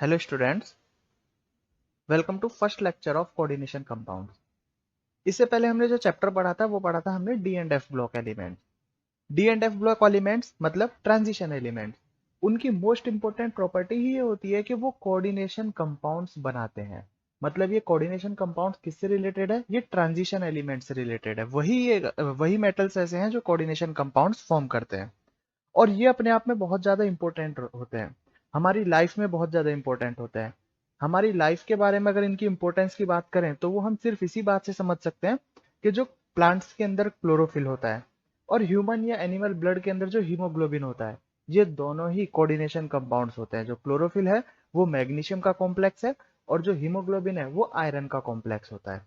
Hello students, welcome to first lecture of coordination compounds. इससे पहले हमने जो चैप्टर पढ़ा था वो पढ़ा था हमने D and F block elements. D and F block elements मतलब ट्रांजिशन एलिमेंट्स। उनकी मोस्ट इंपॉर्टेंट प्रॉपर्टी ही ये होती है कि वो कोऑर्डिनेशन कंपाउंड्स बनाते हैं। मतलब ये कोऑर्डिनेशन कंपाउंड्स किससे रिलेटेड है? ये ट्रांजिशन एलिमेंट से रिलेटेड है। वही मेटल्स ऐसे हैं जो कोऑर्डिनेशन कंपाउंड्स फॉर्म करते हैं, और ये अपने आप में बहुत ज़्यादा इंपॉर्टेंट होते हैं। हमारी लाइफ में बहुत ज़्यादा इंपॉर्टेंट होते हैं। हमारी लाइफ के बारे में अगर इनकी इंपॉर्टेंस की बात करें तो वो हम सिर्फ इसी बात से समझ सकते हैं कि जो प्लांट्स के अंदर क्लोरोफिल होता है और ह्यूमन या एनिमल ब्लड के अंदर जो हीमोग्लोबिन होता है, ये दोनों ही कोऑर्डिनेशन कंपाउंड्स होते हैं। जो क्लोरोफिल है वो मैग्नीशियम का कॉम्प्लेक्स है और जो हीमोग्लोबिन है वो आयरन का कॉम्प्लेक्स होता है।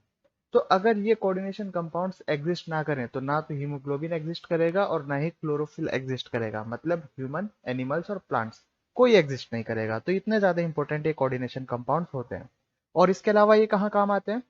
तो अगर ये कोऑर्डिनेशन कंपाउंड्स एग्जिस्ट ना करें तो ना तो हीमोग्लोबिन एग्जिस्ट करेगा और ना ही क्लोरोफिल एग्जिस्ट करेगा। मतलब ह्यूमन, एनिमल्स और प्लांट्स कोई एग्जिस्ट नहीं करेगा। तो इतने ज्यादा इंपॉर्टेंट ये कोऑर्डिनेशन कंपाउंड्स होते हैं। और इसके अलावा ये कहाँ काम आते हैं?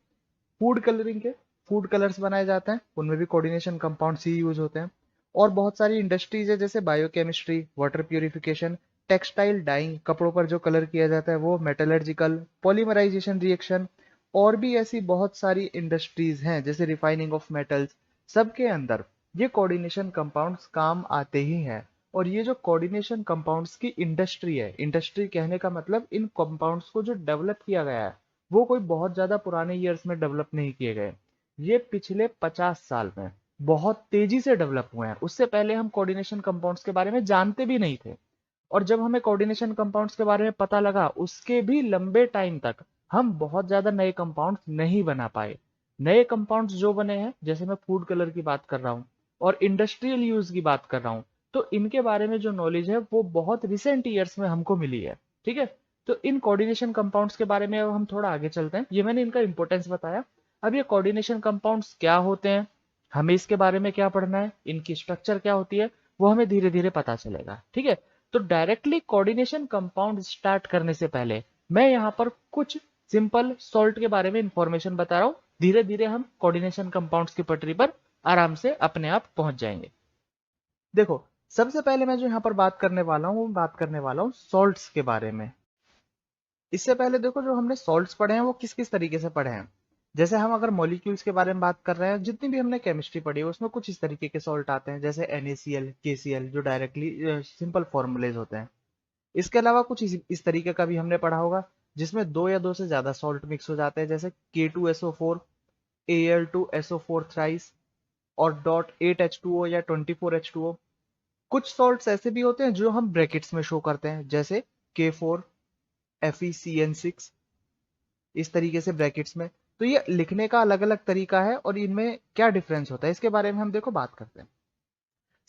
फूड कलरिंग के फूड कलर्स बनाए जाते हैं, उनमें भी कोऑर्डिनेशन कंपाउंड्स ही यूज होते हैं। और बहुत सारी इंडस्ट्रीज है जैसे biochemistry, water purification, textile dyeing, कपड़ों पर जो कलर किया जाता है वो, मेटलर्जिकल, पॉलीमराइजेशन रिएक्शन, और भी ऐसी बहुत सारी इंडस्ट्रीज हैं जैसे रिफाइनिंग ऑफ मेटल्स। सबके अंदर ये कोऑर्डिनेशन कंपाउंड्स काम आते ही हैं। और ये जो कोऑर्डिनेशन कंपाउंड्स की इंडस्ट्री है, इंडस्ट्री कहने का मतलब इन कंपाउंड्स को जो डेवलप किया गया है वो कोई बहुत ज्यादा पुराने ईयर्स में डेवलप नहीं किए गए। ये पिछले 50 साल में बहुत तेजी से डेवलप हुए हैं। उससे पहले हम कोऑर्डिनेशन कंपाउंड्स के बारे में जानते भी नहीं थे। और जब हमें कोऑर्डिनेशन कंपाउंड्स के बारे में पता लगा उसके भी लंबे टाइम तक हम बहुत ज्यादा नए कंपाउंड्स नहीं बना पाए। नए कंपाउंड्स जो बने हैं, जैसे मैं फूड कलर की बात कर रहा हूँ और इंडस्ट्रियल यूज की बात कर रहा हूँ, तो इनके बारे में जो नॉलेज है वो बहुत रिसेंट ईयर्स में हमको मिली है। ठीक है, तो इन कोऑर्डिनेशन कंपाउंड्स के बारे में अब हम थोड़ा आगे चलते हैं। ये मैंने इनका इंपॉर्टेंस बताया। अब ये कोऑर्डिनेशन कंपाउंड्स क्या होते हैं, हमें इसके बारे में क्या पढ़ना है, इनकी स्ट्रक्चर क्या होती है, वो हमें धीरे धीरे पता चलेगा। ठीक है, तो डायरेक्टली कोऑर्डिनेशन कंपाउंड स्टार्ट करने से पहले मैं यहाँ पर कुछ सिंपल सॉल्ट के बारे में इंफॉर्मेशन बता रहा हूँ। धीरे धीरे हम कोऑर्डिनेशन कंपाउंड्स की पटरी पर आराम से अपने आप पहुंच जाएंगे। देखो, सबसे पहले मैं जो यहाँ पर बात करने वाला हूँ वो बात करने वाला हूँ सॉल्ट्स के बारे में। इससे पहले देखो, जो हमने सॉल्ट्स पढ़े हैं वो किस किस तरीके से पढ़े हैं। जैसे हम अगर मॉलिक्यूल्स के बारे में बात कर रहे हैं, जितनी भी हमने केमिस्ट्री पढ़ी है उसमें कुछ इस तरीके के सॉल्ट आते हैं जैसे NaCl, KCl, जो डायरेक्टली सिंपल फॉर्मूलेज होते हैं। इसके अलावा कुछ इस तरीके का भी हमने पढ़ा होगा जिसमें दो या दो से ज्यादा सॉल्ट मिक्स हो जाते हैं, जैसे K2SO4, Al2SO4 थ्राइस और .8H2O या 24H2O। कुछ सॉल्ट्स ऐसे भी होते हैं जो हम ब्रैकेट्स में शो करते हैं, जैसे K4, FeCN6, इस तरीके से ब्रैकेट्स में। तो ये लिखने का अलग अलग तरीका है और इनमें क्या डिफरेंस होता है इसके बारे में हम देखो बात करते हैं।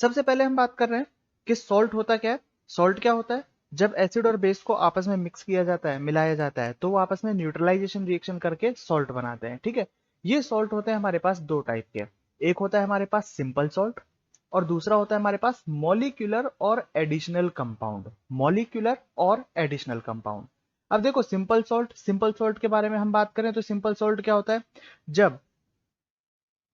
सबसे पहले हम बात कर रहे हैं कि सॉल्ट होता क्या है। सॉल्ट क्या होता है? जब एसिड और बेस को आपस में मिक्स किया जाता है, मिलाया जाता है, तो वो आपस में न्यूट्रलाइजेशन रिएक्शन करके सॉल्ट बनाते हैं। ठीक है, ये सॉल्ट होते हैं हमारे पास दो टाइप के। एक होता है हमारे पास सिंपल सॉल्ट और दूसरा होता है हमारे पास मॉलिक्यूलर और एडिशनल कंपाउंड। मॉलिक्यूलर और एडिशनल कंपाउंड। अब देखो, सिंपल सॉल्ट के बारे में हम बात करें तो सिंपल सॉल्ट क्या होता है? जब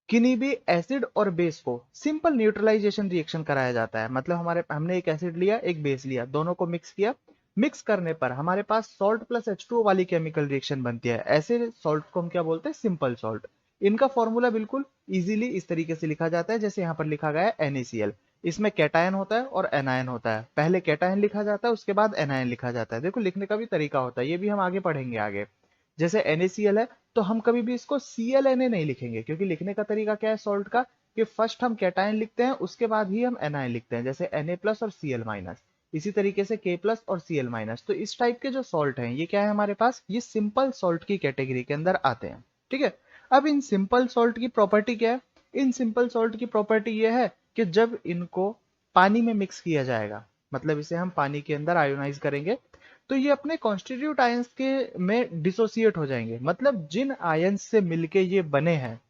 किन्हीं भी एसिड और बेस को सिंपल न्यूट्रलाइजेशन रिएक्शन कराया जाता है, मतलब हमने एक एसिड लिया, एक बेस लिया, दोनों को मिक्स किया। मिक्स करने पर हमारे पास सॉल्ट प्लस H2O वाली केमिकल रिएक्शन बनती है। ऐसे सॉल्ट को हम क्या बोलते हैं? Simple salt. इनका फॉर्मूला बिल्कुल इजीली इस तरीके से लिखा जाता है जैसे यहाँ पर लिखा गया है NaCl। इसमें कैटायन होता है और एनायन होता है। पहले कैटायन लिखा जाता है, उसके बाद एनायन लिखा जाता है। देखो, लिखने का भी तरीका होता है, ये भी हम आगे पढ़ेंगे आगे। जैसे NaCl है तो हम कभी भी इसको ClNa नहीं लिखेंगे, क्योंकि लिखने का तरीका क्या है सॉल्ट का, कि फर्स्ट हम कैटायन लिखते हैं उसके बाद ही हम एनायन लिखते हैं, जैसे Na प्लस और Cl माइनस। इसी तरीके से K प्लस और Cl माइनस। तो इस टाइप के जो सॉल्ट हैं ये क्या है हमारे पास? ये सिंपल सॉल्ट की कैटेगरी के अंदर आते हैं। ठीक है, अब इन सिंपल सॉल्ट की प्रॉपर्टी क्या है? इन सिंपल सॉल्ट की प्रॉपर्टी ये है कि जब इनको पानी में मिक्स किया जाएगा, मतलब इसे हम पानी के अंदर आयोनाइज करेंगे, तो ये अपने कॉन्स्टिट्यूट आयंस के में डिसोसिएट हो जाएंगे। मतलब जिन आयंस से मिलके ये बने हैं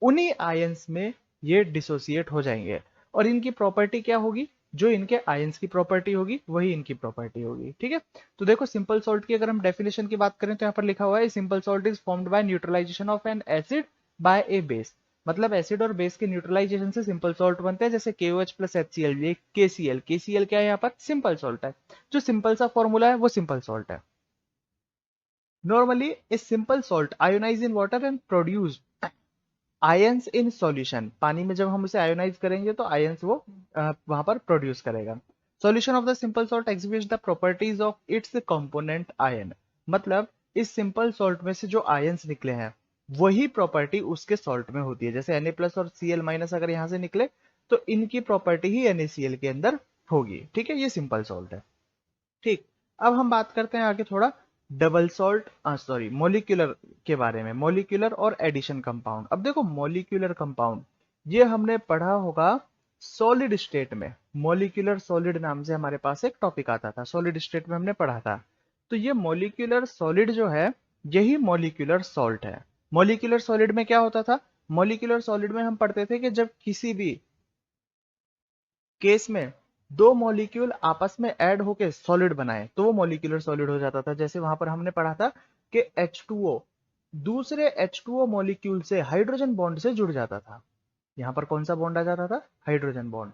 उन्हीं आयंस में ये डिसोसिएट हो जाएंगे। और इनकी प्रॉपर्टी क्या होगी? जो इनके आयंस की प्रॉपर्टी होगी वही इनकी प्रॉपर्टी होगी। ठीक है, तो देखो, सिंपल सॉल्ट की अगर हम डेफिनेशन की बात करें तो यहाँ पर लिखा हुआ है simple salt is formed by neutralization of an acid by a base. मतलब एसिड और बेस के न्यूट्रलाइजेशन से सिंपल सॉल्ट बनते हैं, जैसे KOH प्लस HCl, ये KCl। KCl क्या है? यहाँ पर सिंपल सॉल्ट है। जो सिंपल सा फॉर्मूला है वो सिंपल सॉल्ट है। Normally a simple salt ionize in water and produce ions in solution. पानी में जब हम उसे आयोनाइज करेंगे तो आयंस वो वहां पर प्रोड्यूस करेगा। Solution of the simple salt exhibits the properties of its component ion. मतलब इस सिंपल सॉल्ट में से जो आयंस निकले हैं वही प्रॉपर्टी उसके सॉल्ट में होती है। जैसे Na+ और Cl- अगर यहां से निकले तो इनकी प्रॉपर्टी ही NaCl के अंदर होगी। ठीक है, ये सिंपल सॉल्ट है। ठीक, अब हम बात करते हैं आगे थोड़ा डबल सॉल्ट सॉरी मोलिक्यूलर के बारे में, मोलिक्यूलर और एडिशन कंपाउंड। अब देखो मोलिक्यूलर कंपाउंड ये हमने पढ़ा होगा सॉलिड स्टेट में। मोलिक्यूलर सॉलिड नाम से हमारे पास एक टॉपिक आता था, सॉलिड स्टेट में हमने पढ़ा था। तो ये मोलिक्यूलर सॉलिड जो है यही मोलिक्यूलर सॉल्ट है। मोलिक्यूलर सॉलिड में क्या होता था? मोलिक्यूलर सॉलिड में हम पढ़ते थे कि जब किसी भी केस में दो मॉलिक्यूल आपस में ऐड होके सॉलिड बनाए तो वो मॉलिक्यूलर सॉलिड हो जाता था। जैसे वहां पर हमने पढ़ा था कि H2O दूसरे H2O मॉलिक्यूल से हाइड्रोजन बॉन्ड से जुड़ जाता था। यहां पर कौन सा बॉन्ड आ जाता था? Hydrogen bond.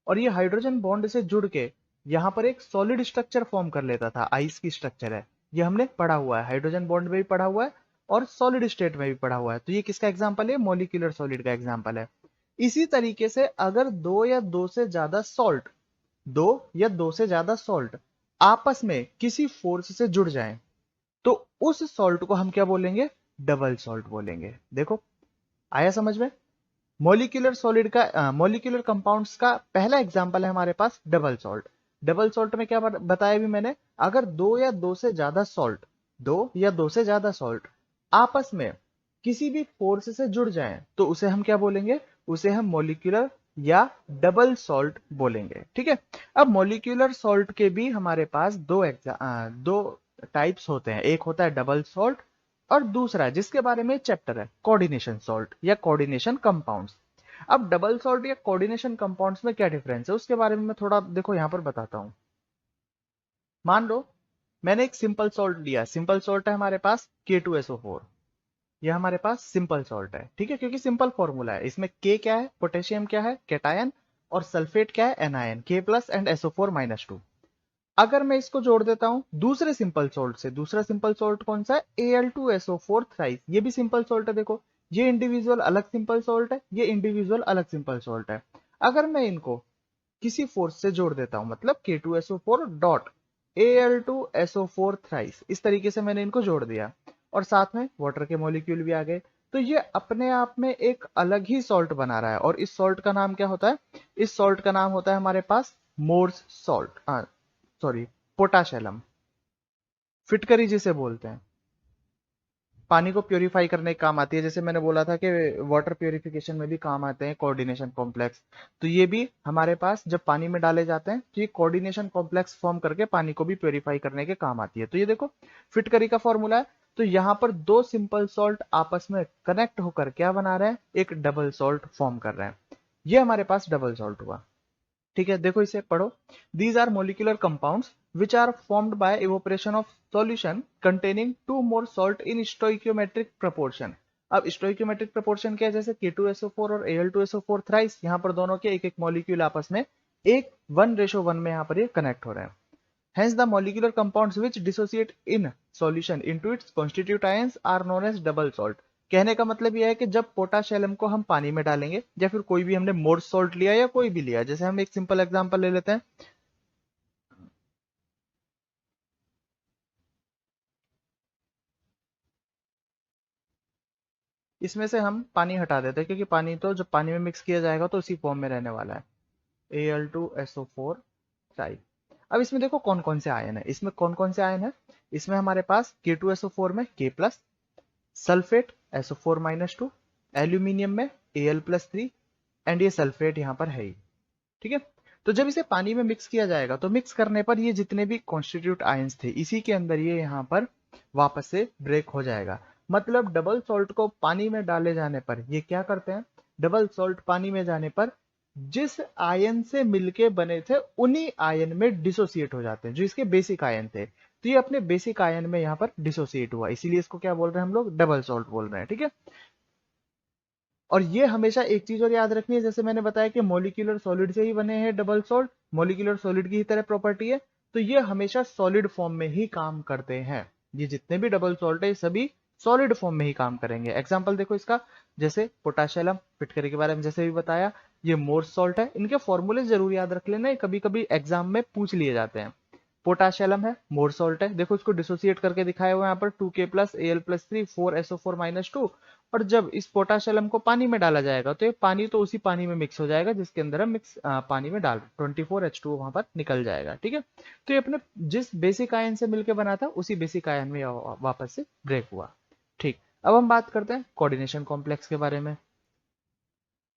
और ये हाइड्रोजन बॉन्ड से जुड़ के यहां पर एक सॉलिड स्ट्रक्चर फॉर्म कर लेता था। आइस की स्ट्रक्चर है, ये हमने पढ़ा हुआ है, हाइड्रोजन बॉन्ड में भी पढ़ा हुआ है और सॉलिड स्टेट में भी पढ़ा हुआ है। तो ये किसका एग्जाम्पल है? मॉलिक्यूलर सॉलिड का एग्जाम्पल है। इसी तरीके से अगर दो या दो से ज्यादा सॉल्ट आपस में किसी फोर्स से जुड़ जाएं तो उस सॉल्ट को हम क्या बोलेंगे? डबल सॉल्ट बोलेंगे। देखो आया समझ में? मोलिकुलर सॉलिड का मोलिकुलर कंपाउंड्स का पहला एग्जांपल है हमारे पास डबल सॉल्ट। डबल सॉल्ट में क्या बताया भी मैंने? अगर दो या दो से ज्यादा सॉल्ट आपस में किसी भी फोर्स से जुड़ जाएं तो उसे हम क्या बोलेंगे? उसे हम मोलिकुलर या डबल सॉल्ट बोलेंगे। ठीक है, अब मोलिकुलर सॉल्ट के भी हमारे पास दो टाइप्स होते हैं। एक होता है डबल सॉल्ट और दूसरा जिसके बारे में चैप्टर है कोऑर्डिनेशन सॉल्ट या कोऑर्डिनेशन कंपाउंड्स। अब डबल सॉल्ट या कोऑर्डिनेशन कंपाउंड्स में क्या डिफरेंस है उसके बारे में मैं थोड़ा देखो यहां पर बताता हूं। मान लो मैंने एक सिंपल सॉल्ट लिया, सिंपल सॉल्ट है हमारे पास K2SO4। यह हमारे पास सिंपल सॉल्ट है, ठीक है, क्योंकि सिंपल फॉर्मूला है। इसमें K क्या है? पोटेशियम क्या है? कैटायन। और सल्फेट क्या है? Anion, K+ and SO4-2। अगर मैं इसको जोड़ देता हूं दूसरे सिंपल सॉल्ट से, दूसरा सिंपल सॉल्ट कौन सा है? Al2SO4 thrice. ये भी सिंपल सॉल्ट है। देखो ये इंडिविजुअल अलग सिंपल सॉल्ट है, ये इंडिविजुअल अलग सिंपल सॉल्ट है। अगर मैं इनको किसी फोर्स से जोड़ देता हूं मतलब K2SO4 डॉट Al2SO4 थ्राइस, इस तरीके से मैंने इनको जोड़ दिया और साथ में वाटर के मॉलिक्यूल भी आ गए तो ये अपने आप में एक अलग ही सॉल्ट बना रहा है। और इस सॉल्ट का नाम क्या होता है? इस सॉल्ट का नाम होता है हमारे पास मोर्स सॉल्ट, सॉरी पोटाशेलम, फिटकरी जिसे बोलते हैं। पानी को प्योरीफाई करने के काम आती है। जैसे मैंने बोला था कि वाटर प्योरीफिकेशन में भी काम आते हैं कोऑर्डिनेशन कॉम्प्लेक्स, तो ये भी हमारे पास जब पानी में डाले जाते हैं तो ये कोऑर्डिनेशन कॉम्प्लेक्स फॉर्म करके पानी को भी प्योरीफाई करने के काम आती है। तो ये देखो फिटकरी का फॉर्मूला है। तो यहाँ पर दो सिंपल सॉल्ट आपस में कनेक्ट होकर क्या बना रहे हैं? एक डबल सॉल्ट फॉर्म कर रहे हैं। ये हमारे पास डबल सॉल्ट हुआ। ठीक है, देखो इसे पढ़ो। These are molecular compounds which are formed by evaporation of solution containing two more salt in stoichiometric proportion। अब stoichiometric proportion क्या है? जैसे K2SO4 और Al2SO4 थ्राइस, यहाँ पर दोनों के एक एक मॉलिक्यूल आपस में एक 1:1 में यहाँ पर ये कनेक्ट हो रहे हैं। Hence the molecular compounds which dissociate in solution into its constituent ions are known as double salt। कहने का मतलब यह है कि जब पोटाशियम को हम पानी में डालेंगे या फिर कोई भी हमने मोर्स सॉल्ट लिया या कोई भी लिया, जैसे हम एक सिंपल एग्जांपल ले लेते हैं। इसमें से हम पानी हटा देते हैं क्योंकि पानी तो जब पानी में मिक्स किया जाएगा तो उसी फॉर्म में रहने वाला है, Al2SO4 ट्राई। अब इसमें देखो कौन कौन से आयन है, इसमें कौन कौन से आयन है? इसमें हमारे पास K2SO4 में K+, सल्फेट SO4-2, एल्यूमिनियम में Al+3 एंड ये सल्फेट यहां पर है ही। ठीक है, तो जब इसे पानी में मिक्स किया जाएगा तो मिक्स करने पर ये जितने भी कॉन्स्टिट्यूट आयंस थे इसी के अंदर ये यहाँ पर वापस से ब्रेक हो जाएगा। मतलब डबल सॉल्ट को पानी में डाले जाने पर ये क्या करते हैं? डबल सॉल्ट पानी में जाने पर जिस आयन से मिलके बने थे उन्हीं आयन में डिसोसिएट हो जाते हैं, जो इसके बेसिक आयन थे। तो ये अपने बेसिक आयन में यहाँ पर डिसोसिएट हुआ, इसीलिए इसको क्या बोल रहे हैं हम लोग? डबल सॉल्ट बोल रहे हैं। ठीक है, और ये हमेशा एक चीज और याद रखनी है, जैसे मैंने बताया कि मोलिकुलर सॉलिड से ही बने हैं डबल सॉल्ट, मोलिकुलर सॉलिड की ही तरह प्रॉपर्टी है, तो ये हमेशा सॉलिड फॉर्म में ही काम करते हैं। ये जितने भी डबल सॉल्ट है ये सभी सॉलिड फॉर्म में ही काम करेंगे। एग्जाम्पल देखो इसका, जैसे पोटाशियम फिटकरी के बारे में जैसे भी बताया, ये मोर्स सॉल्ट है। इनके फॉर्मूले जरूर याद रख लेना, कभी कभी एग्जाम में पूछ लिए जाते हैं। पोटाशियम है, मोर सॉल्ट है, देखो इसको डिसोसिएट करके दिखाया हुआ है यहाँ पर 2K प्लस Al+3 4SO4-2। और जब इस पोटाशियम को पानी में डाला जाएगा तो ये पानी तो उसी पानी में मिक्स हो जाएगा जिसके अंदर हम मिक्स पानी में डाल 24H2 वहां पर निकल जाएगा। ठीक है, तो ये अपने जिस बेसिक आयन से मिलकर बना था उसी बेसिक आयन में वापस से ब्रेक हुआ। ठीक, अब हम बात करते हैं कोऑर्डिनेशन कॉम्प्लेक्स के बारे में।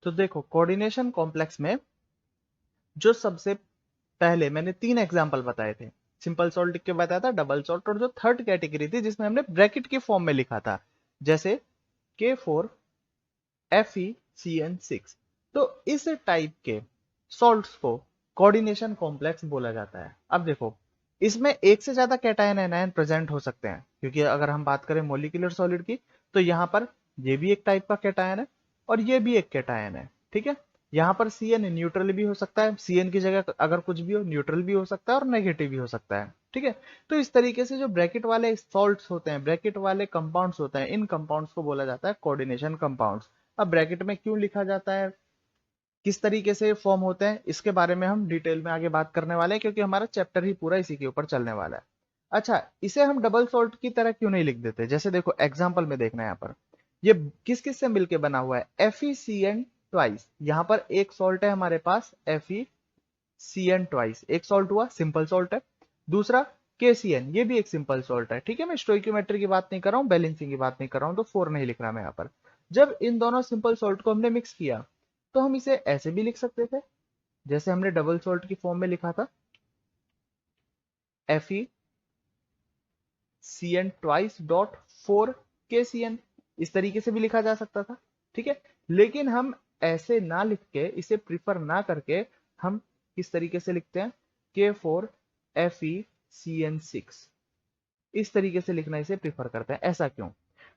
तो देखो कोऑर्डिनेशन कॉम्प्लेक्स में जो सबसे पहले मैंने 3 एग्जाम्पल बताए थे, सिंपल सॉल्ट लिख के बताया था, डबल सॉल्ट, और जो थर्ड कैटेगरी थी जिसमें हमने ब्रैकेट के फॉर्म में लिखा था, जैसे K4FeCN6। तो इस टाइप के सॉल्ट्स को कोऑर्डिनेशन कॉम्प्लेक्स बोला जाता है। अब देखो इसमें एक से ज्यादा कैटायन एनायन प्रेजेंट हो सकते हैं, क्योंकि अगर हम बात करें मॉलिक्यूलर सॉलिड की तो यहाँ पर ये भी एक टाइप का कैटायन है और ये भी एक कैटायन है। ठीक है, यहाँ पर Cn न्यूट्रल भी हो सकता है, Cn की जगह अगर कुछ भी हो न्यूट्रल भी हो सकता है और नेगेटिव भी हो सकता है। ठीक है, तो इस तरीके से जो ब्रैकेट वाले सॉल्ट्स होते हैं, ब्रैकेट वाले कंपाउंड्स होते हैं, इन कंपाउंड्स को बोला जाता है कोऑर्डिनेशन कंपाउंड्स। अब ब्रैकेट में क्यों लिखा जाता है, किस तरीके से फॉर्म होते हैं, इसके बारे में हम डिटेल में आगे बात करने वाले हैं, क्योंकि हमारा चैप्टर ही पूरा इसी के ऊपर चलने वाला है। अच्छा, इसे हम डबल सॉल्ट की तरह क्यों नहीं लिख देते, जैसे देखो एग्जाम्पल में देखना है यहाँ पर, ये किस किस से मिलके बना हुआ है, FeCN ट्वाइस। यहाँ पर एक सॉल्ट है हमारे पास FeCN ट्वाइस, एक सॉल्ट हुआ, सिंपल सॉल्ट है। दूसरा KCN, ये भी एक सिंपल सॉल्ट है। ठीक है, मैं स्टोइकियोमेट्री की बात नहीं कर रहा हूँ, बैलेंसिंग की बात नहीं कर रहा हूँ, तो 4 नहीं लिख रहा मैं यहाँ पर। जब इन दोनों सिंपल सॉल्ट को हमने मिक्स किया तो हम इसे ऐसे भी लिख सकते थे, जैसे हमने डबल सॉल्ट की फॉर्म में लिखा था, FeCN ट्वाइस डॉट 4KCN, इस तरीके से भी लिखा जा सकता था। ठीक है, लेकिन हम ऐसे ना लिख के, इसे प्रिफर ना करके, हम किस तरीके से लिखते हैं, K4FeCN6, इस तरीके से लिखना इसे प्रिफर करते हैं। ऐसा क्यों,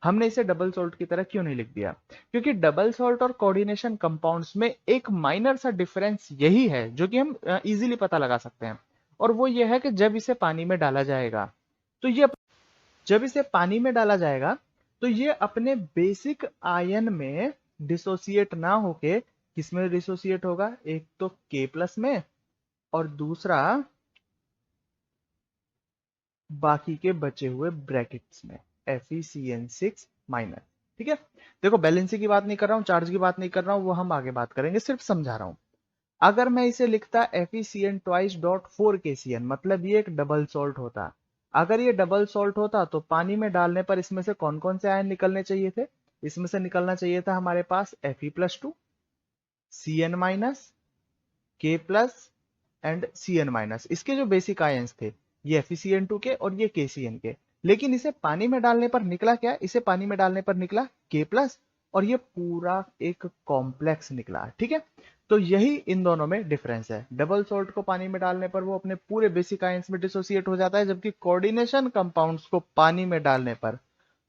हमने इसे डबल सॉल्ट की तरह क्यों नहीं लिख दिया, क्योंकि डबल सॉल्ट और कोऑर्डिनेशन कंपाउंड्स में एक माइनर सा डिफरेंस यही है जो कि हम इजीली पता लगा सकते हैं, और वो ये है कि जब इसे पानी में डाला जाएगा तो ये, जब इसे पानी में डाला जाएगा तो ये अपने बेसिक आयन में डिसोसिएट ना होके किस में डिसोसिएट होगा, एक तो K प्लस में और दूसरा बाकी के बचे हुए ब्रैकेट्स में FeCN6 माइनस। ठीक है, देखो बैलेंसिंग की बात नहीं कर रहा हूं, चार्ज की बात नहीं कर रहा हूं, वो हम आगे बात करेंगे, सिर्फ समझा रहा हूं। अगर मैं इसे लिखता FeCN ट्वाइस डॉट 4KCN, मतलब ये एक डबल सॉल्ट होता। अगर ये डबल सॉल्ट होता तो पानी में डालने पर इसमें से कौन कौन से आयन निकलने चाहिए थे, इसमें से निकलना चाहिए था हमारे पास Fe+2, Cn minus, K plus and Cn-, इसके जो बेसिक आयंस थे ये FeCN2 के और ये KCN के। लेकिन इसे पानी में डालने पर निकला क्या, इसे पानी में डालने पर निकला K प्लस, और ये पूरा एक कॉम्प्लेक्स निकला। ठीक है, तो यही इन दोनों में डिफरेंस है। डबल सॉल्ट को पानी में डालने पर वो अपने पूरे बेसिक आयंस में डिसोसिएट हो जाता है, जबकि कोऑर्डिनेशन कंपाउंड्स को पानी में डालने पर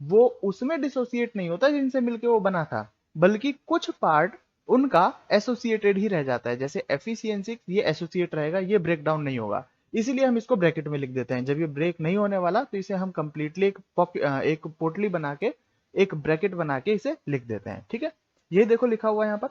वो उसमें डिसोसिएट नहीं होता जिनसे मिलके वो बना था, बल्कि कुछ पार्ट उनका एसोसिएटेड ही रह जाता है। जैसे FeCN6 ये एसोसिएट रहेगा, ये ब्रेक डाउन नहीं होगा, इसीलिए हम इसको ब्रैकेट में लिख देते हैं। जब ये ब्रेक नहीं होने वाला तो इसे हम कंप्लीटली एक पोटली बना के, एक ब्रैकेट बना के इसे लिख देते हैं। ठीक है, ये देखो लिखा हुआ है यहाँ पर।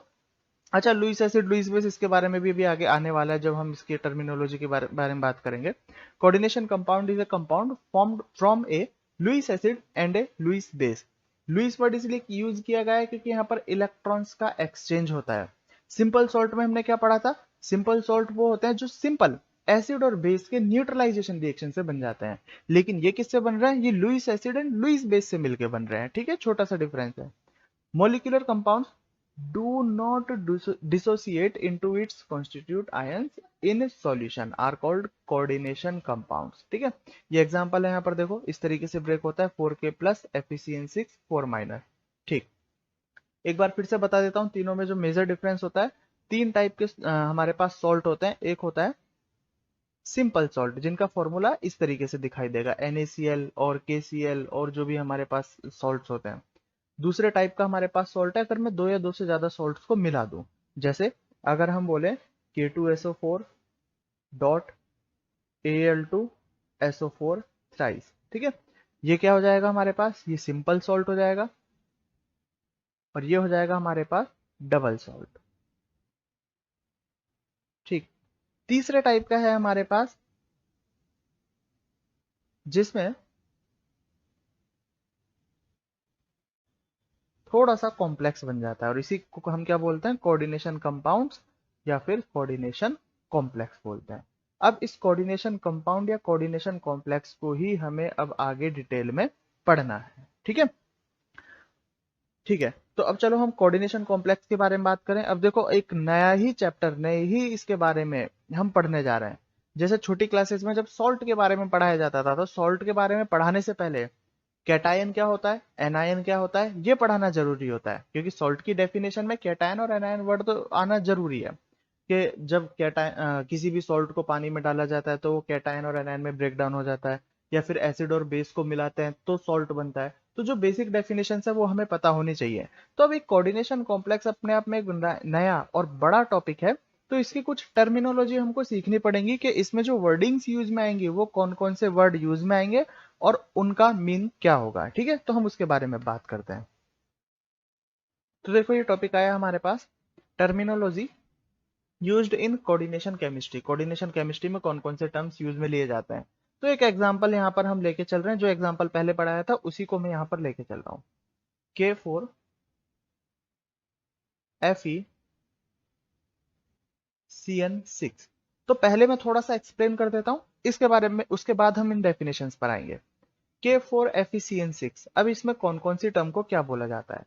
अच्छा, लुईस एसिड, लुईस बेस, इसके बारे में भी अभी आगे आने वाला है जब हम इसके टर्मिनोलॉजी के बारे में बात करेंगे। Coordination compound is a compound formed from a Lewis acid and a Lewis base. Lewis word इसलिए यूज किया गया है क्योंकि यहाँ पर इलेक्ट्रॉन्स का एक्सचेंज होता है। सिंपल सॉल्ट में हमने क्या पढ़ा था, सिंपल सॉल्ट वो होते हैं जो सिंपल एसिड और बेस के न्यूट्रलाइजेशन रिएक्शन से बन जाते हैं, लेकिन ये किससे बन रहे हैं, ये Lewis acid and Lewis base से मिलकर बन रहे हैं। ठीक है, छोटा सा डिफरेंस है। Molecular compounds do not dissociate into its constituent ions in solution are called coordination compounds। ठीक है, ये एग्जांपल है यहाँ पर देखो, इस तरीके से ब्रेक होता है 4K प्लस FeCN6 4 माइनस। ठीक, एक बार फिर से बता देता हूँ, तीनों में जो मेजर डिफरेंस होता है, तीन टाइप के हमारे पास सॉल्ट होते हैं। एक होता है सिंपल सॉल्ट, जिनका फॉर्मूला इस तरीके से दिखाई देगा, NaCl और KCl और जो भी हमारे पास सॉल्ट्स होते हैं। दूसरे टाइप का हमारे पास सॉल्ट है अगर मैं दो या दो से ज्यादा सॉल्ट्स को मिला दूं, जैसे अगर हम बोले K2SO4 डॉट Al2SO4 थ्राइस। ठीक है, ये क्या हो जाएगा हमारे पास, ये सिंपल सॉल्ट हो जाएगा, और ये हो जाएगा हमारे पास डबल सॉल्ट। ठीक। तीसरे टाइप का है हमारे पास जिसमें थोड़ा सा कॉम्प्लेक्स बन जाता है, और इसी को हम क्या बोलते हैं, कोऑर्डिनेशन कंपाउंड्स या फिर कोऑर्डिनेशन कॉम्प्लेक्स बोलते हैं। अब इस कोऑर्डिनेशन कंपाउंड या कोऑर्डिनेशन कॉम्प्लेक्स को ही हमें अब आगे डिटेल में पढ़ना है। ठीक है। ठीक है, तो अब चलो हम कोऑर्डिनेशन कॉम्प्लेक्स के बारे में बात करें। अब देखो एक नया ही चैप्टर, नए ही इसके बारे में हम पढ़ने जा रहे हैं। जैसे छोटी क्लासेस में जब सॉल्ट के बारे में पढ़ाया जाता था, तो सॉल्ट के बारे में पढ़ाने से पहले कैटायन क्या होता है, एनायन क्या होता है, ये पढ़ाना जरूरी होता है, क्योंकि सॉल्ट की डेफिनेशन में कैटायन और एनायन वर्ड तो आना जरूरी है। कि जब कैटायन किसी भी सॉल्ट को पानी में डाला जाता है तो वो कैटायन और एनायन में ब्रेक डाउन हो जाता है, या फिर एसिड और बेस को मिलाते हैं तो सॉल्ट बनता है। तो जो बेसिक डेफिनेशन है वो हमें पता होनी चाहिए। तो अब एक कोऑर्डिनेशन कॉम्प्लेक्स अपने आप में एक नया और बड़ा टॉपिक है, तो इसकी कुछ टर्मिनोलॉजी हमको सीखनी पड़ेगी कि इसमें जो वर्डिंग्स यूज में आएंगे वो कौन कौन से वर्ड यूज में आएंगे और उनका मीन क्या होगा। ठीक है, तो हम उसके बारे में बात करते हैं। तो देखो ये टॉपिक आया हमारे पास, terminology used in coordination chemistry. Coordination chemistry में कौन कौन से टर्म्स यूज में लिए जाते हैं। तो एक एग्जांपल यहाँ पर हम लेके चल रहे हैं, जो एग्जांपल पहले पढ़ाया था उसी को मैं यहाँ पर लेके चल रहा हूँ। K4FeCN6। तो पहले मैं थोड़ा सा एक्सप्लेन कर देता हूँ इसके बारे में, उसके बाद हम इन डेफिनेशंस पर आएंगे। K4FeCN6, अब इसमें कौन कौन सी टर्म को क्या बोला जाता है।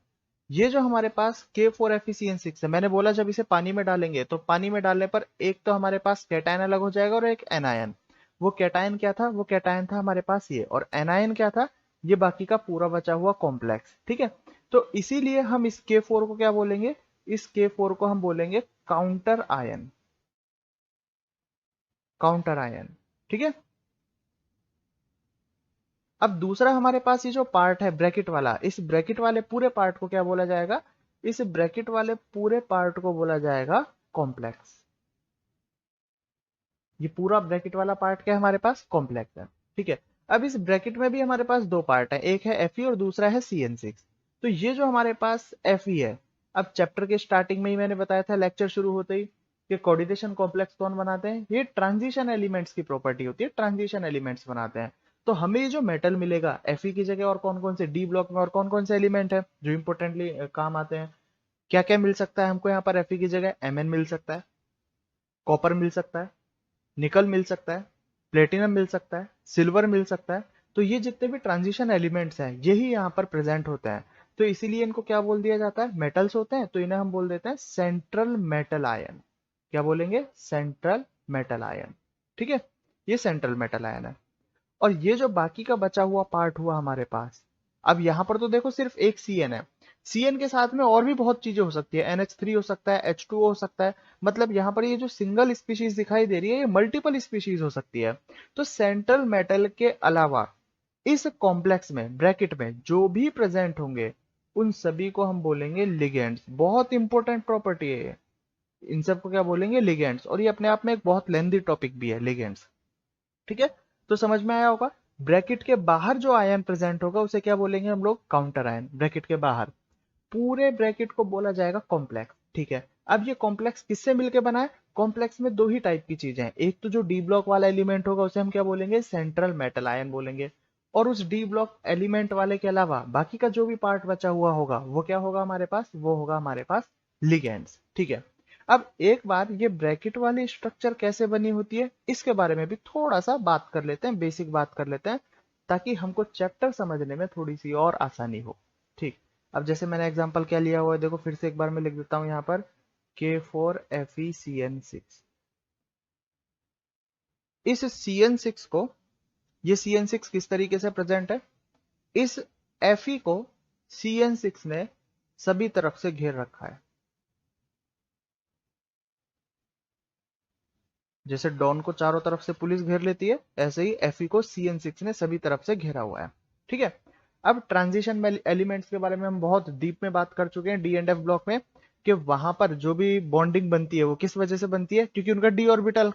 ये जो हमारे पास K4FeCN6 है, मैंने बोला जब इसे पानी में डालेंगे तो पानी में डालने पर एक तो हमारे पास कैटायन अलग हो जाएगा और एक एनायन। वो कैटायन क्या था, वो कैटायन था हमारे पास ये, और एनायन क्या था, ये बाकी का पूरा बचा हुआ कॉम्प्लेक्स। ठीक है, तो इसीलिए हम इस K4 को क्या बोलेंगे, इस K4 को हम बोलेंगे काउंटर आयन। Counter ion. ठीक है। अब दूसरा हमारे पास ये जो पार्ट है ब्रैकेट वाला, इस ब्रैकेट वाले पूरे पार्ट को क्या बोला जाएगा, इस ब्रैकेट वाले पूरे पार्ट को बोला जाएगा कॉम्प्लेक्स। ये पूरा ब्रैकेट वाला पार्ट क्या है हमारे पास, कॉम्प्लेक्स है। ठीक है। अब इस ब्रैकेट में भी हमारे पास दो पार्ट है, एक है Fe और दूसरा है CN6। तो ये जो हमारे पास Fe है, अब चैप्टर के स्टार्टिंग में ही मैंने बताया था लेक्चर शुरू होते ही कि कोऑर्डिनेशन कॉम्प्लेक्स कौन बनाते हैं, ये ट्रांजिशन एलिमेंट्स की प्रॉपर्टी होती है, ट्रांजिशन एलिमेंट्स बनाते हैं। तो हमें ये जो मेटल मिलेगा Fe की जगह और कौन कौन से डी ब्लॉक में और कौन कौन से एलिमेंट है जो इंपोर्टेंटली काम आते हैं, क्या क्या मिल सकता है हमको यहाँ पर Fe की जगह, Mn मिल सकता है, कॉपर मिल सकता है, निकल मिल सकता है, प्लेटिनम मिल सकता है, सिल्वर मिल सकता है। तो ये जितने भी ट्रांजिशन एलिमेंट्स हैं यही यहाँ पर प्रेजेंट होते हैं। तो इसीलिए इनको क्या बोल दिया जाता है, मेटल्स होते हैं, तो इन्हें हम बोल देते हैं सेंट्रल मेटल आयन। क्या बोलेंगे, सेंट्रल मेटल आयन। ठीक है, ये सेंट्रल मेटल आयन है। और ये जो बाकी का बचा हुआ पार्ट हुआ हमारे पास, अब यहाँ पर तो देखो सिर्फ एक CN है, CN के साथ में और भी बहुत चीजें हो सकती है, NH3 हो सकता है, H2O हो सकता है। मतलब यहाँ पर ये जो सिंगल स्पीशीज दिखाई दे रही है ये मल्टीपल स्पीशीज हो सकती है। तो सेंट्रल मेटल के अलावा इस कॉम्प्लेक्स में ब्रैकेट में जो भी प्रेजेंट होंगे उन सभी को हम बोलेंगे लिगेंड्स। बहुत इंपॉर्टेंट प्रॉपर्टी है ये, इन सबको क्या बोलेंगे, लिगेंड्स। और ये अपने आप में एक बहुत लेंथी टॉपिक भी है, लिगेंड्स। ठीक है, तो समझ में आया होगा। ब्रैकेट के बाहर जो आयन प्रेजेंट होगा उसे क्या बोलेंगे हम लोग, काउंटर आयन। ब्रैकेट के बाहर पूरे ब्रैकेट को बोला जाएगा कॉम्प्लेक्स। ठीक है, अब ये कॉम्प्लेक्स किससे मिलकर बना है, कॉम्प्लेक्स में दो ही टाइप की चीजें हैं। एक तो जो डी ब्लॉक वाला एलिमेंट होगा उसे हम क्या बोलेंगे, सेंट्रल मेटल आयन बोलेंगे। और उस डी ब्लॉक एलिमेंट वाले के अलावा बाकी का जो भी पार्ट बचा हुआ होगा वो क्या होगा हमारे पास, वो होगा हमारे पास लिगेंड्स। ठीक है। अब एक बार ये ब्रैकेट वाली स्ट्रक्चर कैसे बनी होती है इसके बारे में भी थोड़ा सा बात कर लेते हैं, बेसिक बात कर लेते हैं, ताकि हमको चैप्टर समझने में थोड़ी सी और आसानी हो। ठीक। अब जैसे मैंने एग्जांपल क्या लिया हुआ है, देखो फिर से एक बार मैं लिख देता हूं यहाँ पर, K4FeCN6। इस CN6 को, ये CN6 किस तरीके से प्रेजेंट है, इस Fe को CN6 ने सभी तरफ से घेर रखा है। जैसे डॉन को चारों तरफ से पुलिस घेर लेती है, ऐसे ही Fe को CN6 ने सभी तरफ से घेरा हुआ है। ठीक है। अब ट्रांजिशन एलिमेंट्स के बारे में हम बहुत डीप में बात कर चुके हैं डी एंड एफ ब्लॉक में, कि वहां पर जो भी बॉन्डिंग बनती है वो किस वजह से बनती है, क्योंकि उनका डी ऑर्बिटल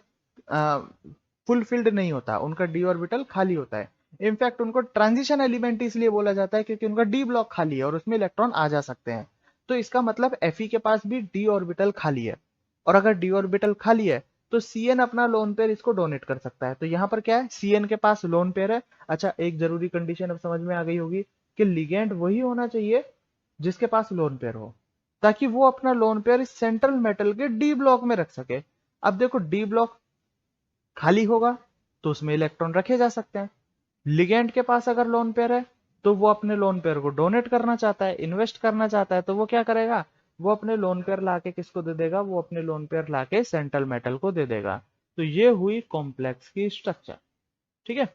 फुलफिल्ड नहीं होता, उनका डी ऑर्बिटल खाली होता है। इनफैक्ट उनको ट्रांजिशन एलिमेंट इसलिए बोला जाता है क्योंकि उनका डी ब्लॉक खाली है और उसमें इलेक्ट्रॉन आ जा सकते हैं। तो इसका मतलब Fe के पास भी डी ऑर्बिटल खाली है, और अगर डी ऑर्बिटल खाली है तो Cn अपना लोन पेयर इसको डोनेट कर सकता है। तो यहाँ पर क्या है, Cn के पास लोन पेयर है। अच्छा, एक जरूरी कंडीशन अब समझ में आ गई होगी कि लिगेंड वही होना चाहिए जिसके पास लोन पेयर हो, ताकि वो अपना लोन पेयर इस सेंट्रल मेटल के डी ब्लॉक में रख सके। अब देखो, डी ब्लॉक खाली होगा तो उसमें इलेक्ट्रॉन रखे जा सकते हैं। लिगेंड के पास अगर लोन पेयर है तो वो अपने लोन पेयर को डोनेट करना चाहता है, इन्वेस्ट करना चाहता है, तो वो क्या करेगा, वो अपने लोन पेयर लाके किसको दे देगा, वो अपने लोन पेयर लाके सेंट्रल मेटल को दे देगा। तो ये हुई कॉम्प्लेक्स की स्ट्रक्चर। ठीक है,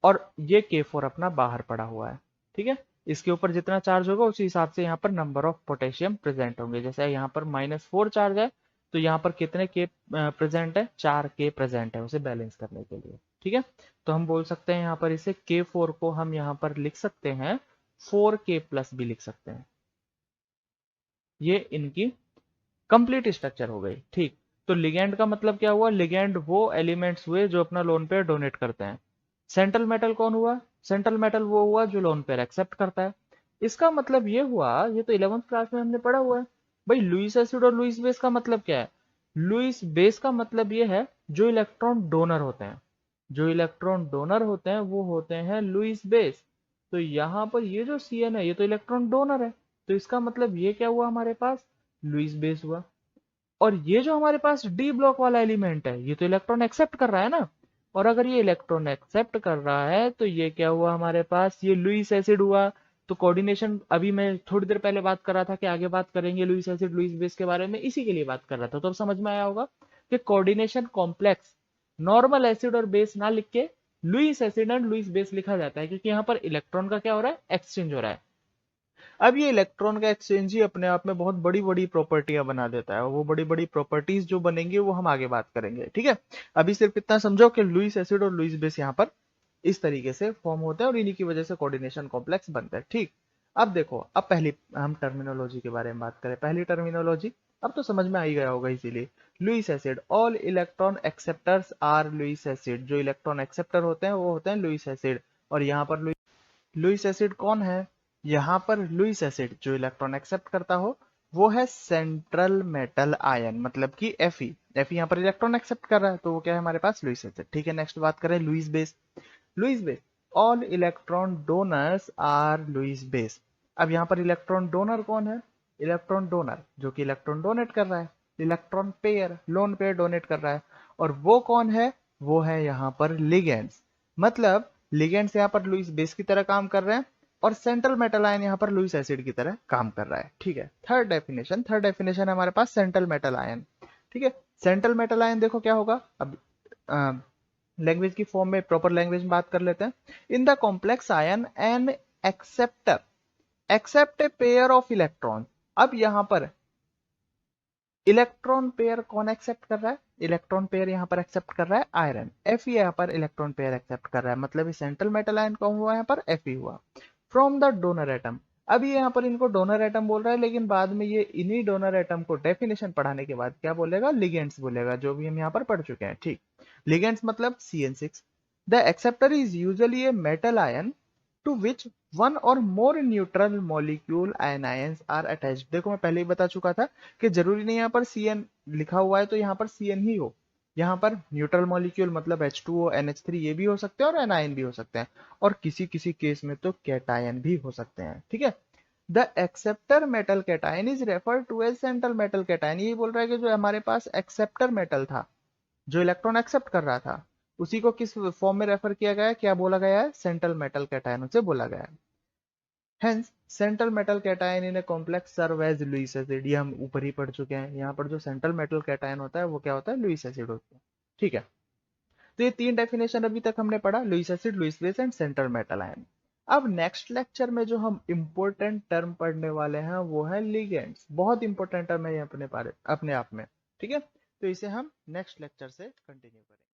और ये K4 अपना बाहर पड़ा हुआ है। ठीक है, इसके ऊपर जितना चार्ज होगा उसी हिसाब से यहाँ पर नंबर ऑफ पोटेशियम प्रेजेंट होंगे। जैसे यहाँ पर -4 चार्ज है तो यहाँ पर कितने K प्रेजेंट है, 4 K प्रेजेंट है उसे बैलेंस करने के लिए। ठीक है, तो हम बोल सकते हैं यहाँ पर इसे K4 को हम यहाँ पर लिख सकते हैं 4K+ भी लिख सकते हैं। ये इनकी कंप्लीट स्ट्रक्चर हो गई। ठीक, तो लिगेंड का मतलब क्या हुआ, लिगेंड वो एलिमेंट्स हुए जो अपना लोन पेयर डोनेट करते हैं। सेंट्रल मेटल कौन हुआ, सेंट्रल मेटल वो हुआ जो लोन पेयर एक्सेप्ट करता है। इसका मतलब ये हुआ, ये तो 11th क्लास में हमने पढ़ा हुआ है भाई, लुईस एसिड और लुईस बेस का मतलब क्या है। लुईस बेस का मतलब ये है जो इलेक्ट्रॉन डोनर होते हैं, जो इलेक्ट्रॉन डोनर होते हैं वो होते हैं लुईस बेस। तो यहाँ पर ये जो Cn है ये तो इलेक्ट्रॉन डोनर है, तो इसका मतलब ये क्या हुआ, हमारे पास लुईस बेस हुआ। और ये जो हमारे पास डी ब्लॉक वाला एलिमेंट है ये तो इलेक्ट्रॉन एक्सेप्ट कर रहा है ना, और अगर ये इलेक्ट्रॉन एक्सेप्ट कर रहा है तो ये क्या हुआ हमारे पास, ये लुईस एसिड हुआ। तो कोऑर्डिनेशन अभी मैं थोड़ी देर पहले बात कर रहा था कि आगे बात करेंगे लुईस एसिड लुईस बेस के बारे में, इसी के लिए बात कर रहा था। तो अब समझ में आया होगा कि कोऑर्डिनेशन कॉम्प्लेक्स नॉर्मल एसिड और बेस ना लिख के Lewis acid and Lewis base लिखा जाता है, क्योंकि यहाँ पर इलेक्ट्रॉन का क्या हो रहा है, एक्सचेंज हो रहा है। अब ये इलेक्ट्रॉन का एक्सचेंज ही अपने आप में बहुत बड़ी बड़ी प्रॉपर्टियां बना देता है, और वो बड़ी बड़ी प्रॉपर्टीज जो बनेंगी वो हम आगे बात करेंगे। ठीक है, अभी सिर्फ इतना समझो कि लुईस एसिड और लुईस बेस यहाँ पर इस तरीके से फॉर्म होते हैं और इन्हीं की वजह से कोऑर्डिनेशन कॉम्प्लेक्स बनता है। ठीक, अब देखो, अब पहली हम टर्मिनोलॉजी के बारे में बात करें। पहली टर्मिनोलॉजी अब तो समझ में आ ही गया होगा इसीलिए, Lewis acid, all electron acceptors are Lewis acid. जो इलेक्ट्रॉन एक्सेप्टर होते हैं वो होते हैं लुईस एसिड। और यहाँ पर लुईस एसिड कौन है, यहाँ पर लुईस एसिड जो इलेक्ट्रॉन एक्सेप्ट करता हो वो है सेंट्रल मेटल आयन, मतलब कि Fe। Fe यहाँ पर इलेक्ट्रॉन एक्सेप्ट कर रहा है तो वो क्या है हमारे पास, लुईस एसिड। ठीक है, नेक्स्ट बात करें Lewis base. Lewis base, all electron donors are Lewis base. अब यहाँ पर इलेक्ट्रॉन डोनर कौन है, इलेक्ट्रॉन डोनर जो कि इलेक्ट्रॉन डोनेट कर रहा है, electron pair lone pair donate कर रहा है। और वो कौन है, वो है यहाँ पर लिगेंड्स। मतलब लिगेंड्स यहाँ पर लुईस बेस की तरह काम कर रहे हैं और सेंट्रल मेटल आयन यहाँ पर लुईस एसिड की तरह काम कर रहा है। ठीक है, थर्ड डेफिनेशन है हमारे पास सेंट्रल मेटल आयन। ठीक है, सेंट्रल मेटल आयन देखो क्या होगा, अब लैंग्वेज की फॉर्म में, प्रॉपर लैंग्वेज में बात कर लेते हैं। In the complex ion an acceptor accept a pair of electron. अब यहां पर इलेक्ट्रॉन पेयर कौन एक्सेप्ट कर रहा है, इलेक्ट्रॉन पेयर यहां पर एक्सेप्ट कर रहा है आयरन, Fe यहां पर इलेक्ट्रॉन पेयर एक्सेप्ट कर रहा है, मतलब ये सेंट्रल मेटल आयन कौन हुआ यहाँ पर, Fe हुआ। फ्रॉम द डोनर एटम, अब ये यहाँ पर इनको डोनर एटम बोल रहा है, लेकिन बाद में ये इन्हीं डोनर एटम को डेफिनेशन पढ़ाने के बाद क्या बोलेगा, लिगेंड्स बोलेगा, जो भी हम यहाँ पर पढ़ चुके हैं। ठीक, लिगेंड्स मतलब CN6। The acceptor is usually a metal ion to which one or more neutral molecule ions are attached. देखो मैं पहले ही बता चुका था कि जरूरी नहीं यहाँ पर Cn लिखा हुआ है तो यहाँ पर Cn ही हो, यहाँ पर न्यूट्रल मॉलिक्यूल मतलब H2O NH3 ये भी हो सकते हैं और एनायन भी हो सकते हैं, और किसी किसी केस में तो कैटायन भी हो सकते हैं। ठीक है, the acceptor metal cation is refer to as central metal cation. ये बोल रहा है कि जो हमारे पास एक्सेप्टर मेटल था, जो इलेक्ट्रॉन एक्सेप्ट कर रहा था, उसी को किस फॉर्म में रेफर किया गया है, क्या बोला गया है, सेंट्रल मेटल कैटायन उसे बोला गया है। Hence central metal cation in a complex serve as Lewis acid. ये हम ऊपर ही पढ़ चुके हैं, यहाँ पर जो सेंट्रल मेटल कैटायन होता है वो क्या होता है, लुईस एसिड होता है। ठीक है, तो ये तीन डेफिनेशन अभी तक हमने पढ़ा, Lewis acid, Lewis base and central metal ion. अब नेक्स्ट लेक्चर में जो हम इंपॉर्टेंट टर्म पढ़ने वाले हैं वो है लिगेंड्स। बहुत इंपॉर्टेंट टर्म है ये अपने आप में। ठीक है, तो इसे हम नेक्स्ट लेक्चर से कंटिन्यू करेंगे।